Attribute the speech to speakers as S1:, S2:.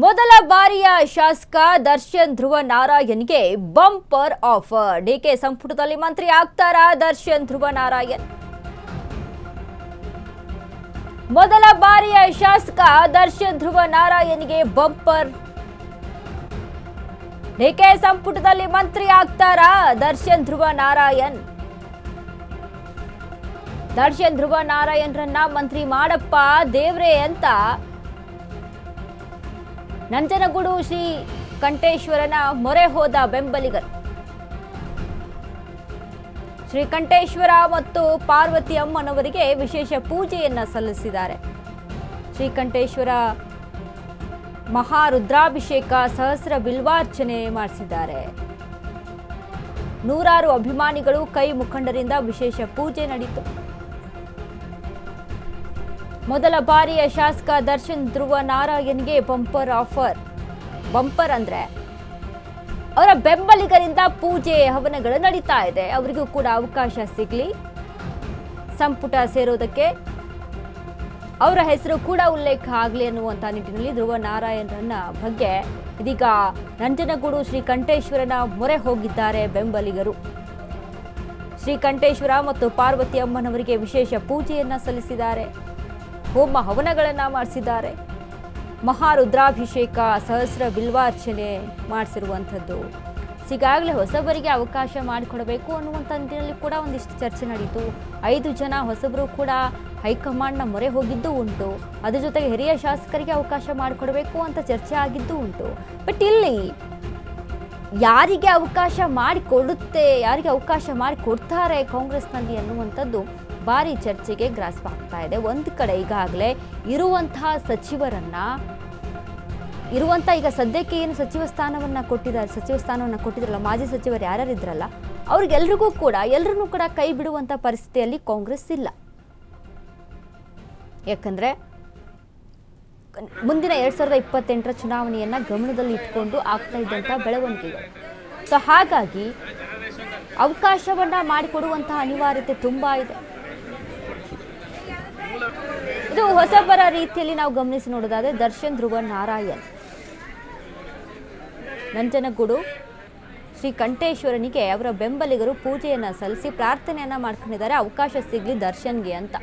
S1: ಮೊದಲ ಬಾರಿಯ ಶಾಸಕ ದರ್ಶನ್ ಧ್ರುವ ನಾರಾಯಣ್ಗೆ ಬಂಪರ್ ಆಫರ್. ಡಿಕೆ ಸಂಪುಟದಲ್ಲಿ ಮಂತ್ರಿ ಆಗ್ತಾರಾ ದರ್ಶನ್ ಧ್ರುವ ನಾರಾಯಣ್? ಮೊದಲ ಬಾರಿಯ ಶಾಸಕ ದರ್ಶನ್ ಧ್ರುವ ನಾರಾಯಣ್ಗೆ ಬಂಪರ್. ಡಿಕೆ ಸಂಪುಟದಲ್ಲಿ ಮಂತ್ರಿ ಆಗ್ತಾರಾ ದರ್ಶನ್ ಧ್ರುವ ನಾರಾಯಣ್? ದರ್ಶನ್ ಧ್ರುವ ನಾರಾಯಣ್ರನ್ನ ಮಂತ್ರಿ ಮಾಡಪ್ಪ ದೇವ್ರೆ ಅಂತ ನಂಜನಗೂಡು ಶ್ರೀ ಕಂಠೇಶ್ವರನ ಮೊರೆ ಹೋದ ಬೆಂಬಲಿಗರು. ಶ್ರೀ ಕಂಠೇಶ್ವರ ಮತ್ತು ಪಾರ್ವತಿ ಅಮ್ಮನವರಿಗೆ ವಿಶೇಷ ಪೂಜೆಯನ್ನ ಸಲ್ಲಿಸಿದ್ದಾರೆ. ಶ್ರೀ ಕಂಠೇಶ್ವರ ಮಹಾರುದ್ರಾಭಿಷೇಕ, ಸಹಸ್ರ ಬಿಲ್ವಾರ್ಚನೆ ಮಾಡಿಸಿದ್ದಾರೆ. ನೂರಾರು ಅಭಿಮಾನಿಗಳು, ಕೈ ಮುಖಂಡರಿಂದ ವಿಶೇಷ ಪೂಜೆ ನಡೆಯಿತು. ಮೊದಲ ಬಾರಿಯ ಶಾಸಕ ದರ್ಶನ್ ಧ್ರುವ ನಾರಾಯಣ್ಗೆ ಬಂಪರ್ ಆಫರ್. ಬಂಪರ್ ಅಂದ್ರೆ ಅವರ ಬೆಂಬಲಿಗರಿಂದ ಪೂಜೆ ಹವನಗಳು ನಡೀತಾ ಇದೆ. ಅವರಿಗೂ ಕೂಡ ಅವಕಾಶ ಸಿಗಲಿ, ಸಂಪುಟ ಸೇರೋದಕ್ಕೆ ಅವರ ಹೆಸರು ಕೂಡ ಉಲ್ಲೇಖ ಆಗಲಿ ಅನ್ನುವಂಥ ನಿಟ್ಟಿನಲ್ಲಿ ಧ್ರುವ ನಾರಾಯಣ್ರನ್ನ ಬಗ್ಗೆ ಇದೀಗ ನಂಜನಗೂಡು ಶ್ರೀ ಕಂಠೇಶ್ವರನ ಮೊರೆ ಹೋಗಿದ್ದಾರೆ ಬೆಂಬಲಿಗರು. ಶ್ರೀ ಕಂಠೇಶ್ವರ ಮತ್ತು ಪಾರ್ವತಿ ಅಮ್ಮನವರಿಗೆ ವಿಶೇಷ ಪೂಜೆಯನ್ನ ಸಲ್ಲಿಸಿದ್ದಾರೆ. ಹೋಮ ಹವನಗಳನ್ನ ಮಾಡಿಸಿದ್ದಾರೆ. ಮಹಾರುದ್ರಾಭಿಷೇಕ, ಸಹಸ್ರ ಬಿಲ್ವಾರ್ಚನೆ ಮಾಡಿಸಿರುವಂಥದ್ದು. ಈಗಾಗಲೇ ಹೊಸಬರಿಗೆ ಅವಕಾಶ ಮಾಡಿಕೊಡಬೇಕು ಅನ್ನುವಂಥ ನಿಟ್ಟಿನಲ್ಲಿ ಕೂಡ ಒಂದಿಷ್ಟು ಚರ್ಚೆ ನಡೀತು. 5 ಜನ ಹೊಸಬರು ಕೂಡ ಹೈಕಮಾಂಡ್ನ ಮೊರೆ ಹೋಗಿದ್ದು ಉಂಟು. ಅದ್ರ ಜೊತೆಗೆ ಹಿರಿಯ ಶಾಸಕರಿಗೆ ಅವಕಾಶ ಮಾಡಿಕೊಡಬೇಕು ಅಂತ ಚರ್ಚೆ ಆಗಿದ್ದು ಉಂಟು. ಬಟ್ ಇಲ್ಲಿ ಯಾರಿಗೆ ಅವಕಾಶ ಮಾಡಿಕೊಡುತ್ತೆ, ಯಾರಿಗೆ ಅವಕಾಶ ಮಾಡಿಕೊಡ್ತಾರೆ ಕಾಂಗ್ರೆಸ್ನಲ್ಲಿ ಅನ್ನುವಂಥದ್ದು ಭಾರಿ ಚರ್ಚೆಗೆ ಗ್ರಾಸವಾಗ್ತಾ ಇದೆ. ಒಂದು ಕಡೆ ಈಗಾಗಲೇ ಇರುವಂತಹ ಸಚಿವರನ್ನ ಈಗ ಸದ್ಯಕ್ಕೆ ಏನು ಸಚಿವ ಸ್ಥಾನವನ್ನ ಕೊಟ್ಟಿದ್ರಲ್ಲ, ಮಾಜಿ ಸಚಿವರು ಯಾರ್ಯಾರಿದ್ರಲ್ಲ ಅವ್ರಿಗೆಲ್ರಿಗೂ ಕೂಡ ಎಲ್ಲರನ್ನೂ ಕೂಡ ಕೈ ಬಿಡುವಂತ ಪರಿಸ್ಥಿತಿಯಲ್ಲಿ ಕಾಂಗ್ರೆಸ್ ಇಲ್ಲ. ಯಾಕಂದ್ರೆ ಮುಂದಿನ 2028ರ ಚುನಾವಣೆಯನ್ನ ಗಮನದಲ್ಲಿ ಇಟ್ಕೊಂಡು ಆಗ್ತಾ ಇದ್ದಂತಹ ಬೆಳವಣಿಗೆಗಳು. ಸೊ ಹಾಗಾಗಿ ಅವಕಾಶವನ್ನ ಮಾಡಿಕೊಡುವಂತಹ ಅನಿವಾರ್ಯತೆ ತುಂಬಾ ಇದೆ. ಇದು ಹೊಸಬರ ರೀತಿಯಲ್ಲಿ ನಾವು ಗಮನಿಸಿ ನೋಡೋದಾದ್ರೆ ದರ್ಶನ್ ಧ್ರುವ ನಾರಾಯಣ್ ನಂಜನಗೂಡು ಶ್ರೀ ಕಂಠೇಶ್ವರನಿಗೆ ಅವರ ಬೆಂಬಲಿಗರು ಪೂಜೆಯನ್ನ ಸಲ್ಲಿಸಿ ಪ್ರಾರ್ಥನೆಯನ್ನ ಮಾಡ್ಕೊಂಡಿದ್ದಾರೆ, ಅವಕಾಶ ಸಿಗ್ಲಿ ದರ್ಶನ್ಗೆ ಅಂತ.